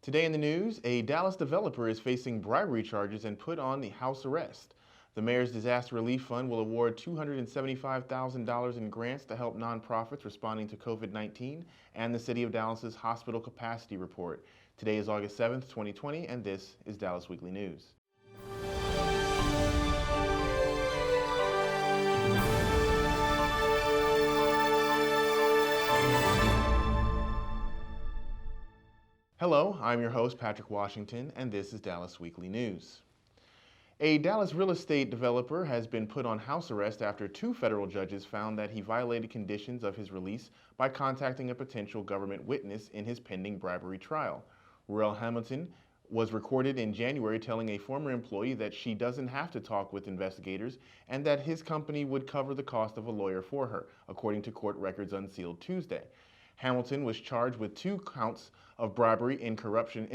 Today in the news, a Dallas developer is facing bribery charges and put on the house arrest. The mayor's disaster relief fund will award $275,000 in grants to help nonprofits responding to COVID-19 and the City of Dallas's hospital capacity report. Today is August 7th, 2020, and this is Dallas Weekly News. Hello, I'm your host, Patrick Washington, and this is Dallas Weekly News. A Dallas real estate developer has been put on house arrest after two federal judges found that he violated conditions of his release by contacting a potential government witness in his pending bribery trial. Ruel Hamilton was recorded in January telling a former employee that she doesn't have to talk with investigators and that his company would cover the cost of a lawyer for her, according to court records unsealed Tuesday. Hamilton was charged with 2 counts of bribery in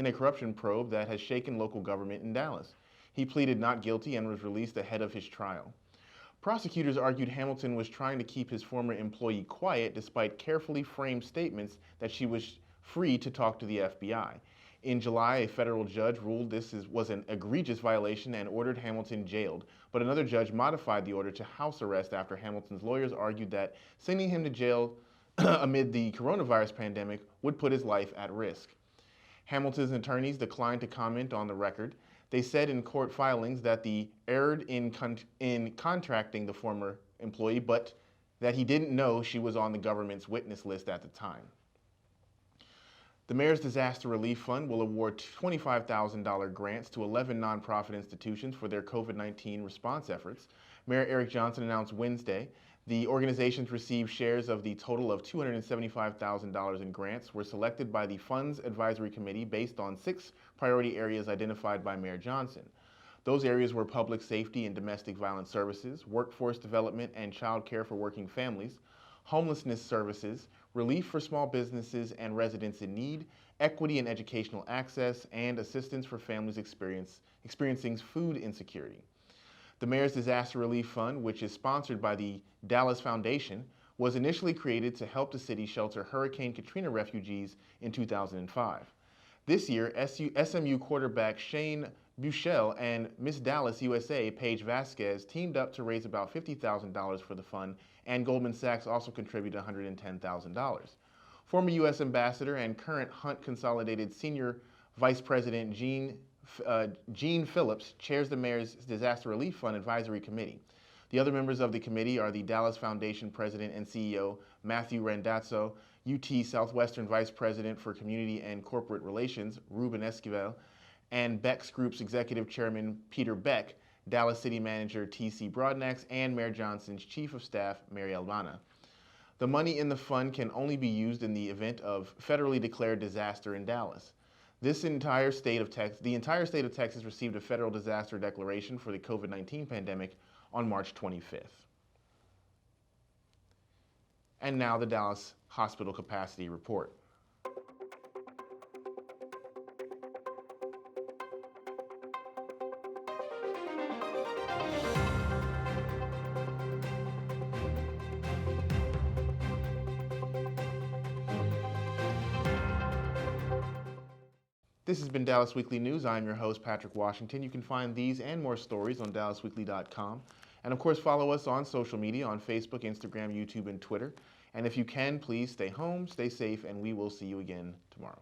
a corruption probe that has shaken local government in Dallas. He pleaded not guilty and was released ahead of his trial. Prosecutors argued Hamilton was trying to keep his former employee quiet despite carefully framed statements that she was free to talk to the FBI. In July, a federal judge ruled this was an egregious violation and ordered Hamilton jailed, but another judge modified the order to house arrest after Hamilton's lawyers argued that sending him to jail amid the coronavirus pandemic would put his life at risk. Hamilton's attorneys declined to comment on the record. They said in court filings that they erred in contracting the former employee, but that he didn't know she was on the government's witness list at the time. The Mayor's Disaster Relief Fund will award $25,000 grants to 11 nonprofit institutions for their COVID-19 response efforts. Mayor Eric Johnson announced Wednesday the organizations received shares of the total of $275,000 in grants were selected by the Fund's Advisory Committee based on 6 priority areas identified by Mayor Johnson. Those areas were public safety and domestic violence services, workforce development and child care for working families, homelessness services, relief for small businesses and residents in need, equity and educational access, and assistance for families experiencing food insecurity. The Mayor's Disaster Relief Fund, which is sponsored by the Dallas Foundation, was initially created to help the city shelter Hurricane Katrina refugees in 2005. This year, SMU quarterback Shane Buechele and Miss Dallas USA Paige Vasquez teamed up to raise about $50,000 for the fund, and Goldman Sachs also contributed $110,000. Former U.S. Ambassador and current Hunt Consolidated Senior Vice President Gene Phillips chairs the Mayor's Disaster Relief Fund Advisory Committee. The other members of the committee are the Dallas Foundation President and CEO Matthew Randazzo, UT Southwestern Vice President for Community and Corporate Relations Ruben Esquivel, and Beck's Group's Executive Chairman Peter Beck, Dallas City Manager T.C. Broadnax, and Mayor Johnson's Chief of Staff Mary Albana. The money in the fund can only be used in the event of federally declared disaster in Dallas. The entire state of Texas received a federal disaster declaration for the COVID-19 pandemic on March 25th. And now the Dallas Hospital Capacity Report. This has been Dallas Weekly News. I'm your host, Patrick Washington. You can find these and more stories on dallasweekly.com. And of course, follow us on social media on Facebook, Instagram, YouTube, and Twitter. And if you can, please stay home, stay safe, and we will see you again tomorrow.